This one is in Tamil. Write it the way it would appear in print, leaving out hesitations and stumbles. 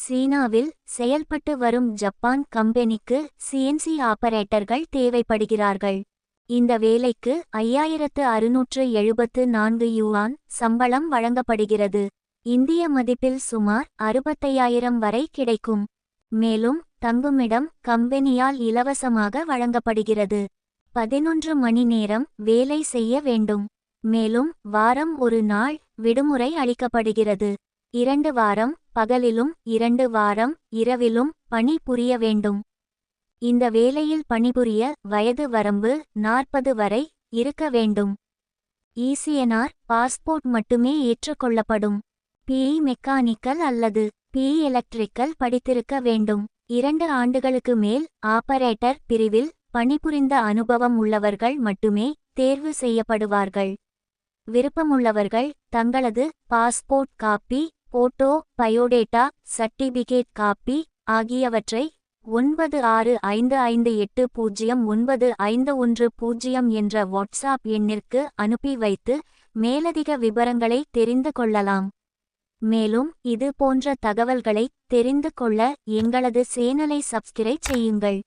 சீனாவில் செயல்பட்டு வரும் ஜப்பான் கம்பெனிக்கு சிஎன்சி ஆபரேட்டர்கள் தேவைப்படுகிறார்கள். இந்த வேலைக்கு 5674 யுவான் சம்பளம் வழங்கப்படுகிறது. இந்திய மதிப்பில் சுமார் 65,000 வரை கிடைக்கும். மேலும் தங்குமிடம் கம்பெனியால் இலவசமாக வழங்கப்படுகிறது. 11 மணி நேரம் வேலை செய்ய வேண்டும். மேலும் வாரம் ஒரு நாள் விடுமுறை அளிக்கப்படுகிறது. 2 வாரம் பகலிலும் 2 வாரம் இரவிலும் பணி புரிய வேண்டும். இந்த வேலையில் பணிபுரிய வயது வரம்பு 40 வரை இருக்க வேண்டும். ஈசிஎன்ஆர் பாஸ்போர்ட் மட்டுமே ஏற்றுக்கொள்ளப்படும். பிஇ மெக்கானிக்கல் அல்லது பிஇ எலக்ட்ரிக்கல் படித்திருக்க வேண்டும். 2 ஆண்டுகளுக்கு மேல் ஆபரேட்டர் பிரிவில் பணிபுரிந்த அனுபவம் உள்ளவர்கள் மட்டுமே தேர்வு செய்யப்படுவார்கள். விருப்பமுள்ளவர்கள் தங்களது passport copy, photo, biodata, certificate copy ஆகியவற்றை 9655809510 என்ற வாட்ஸ்ஆப் எண்ணிற்கு அனுப்பி வைத்து மேலதிக விபரங்களை தெரிந்து கொள்ளலாம். மேலும் இது போன்ற தகவல்களை தெரிந்து கொள்ள எங்களது சேனலை சப்ஸ்கிரைப் செய்யுங்கள்.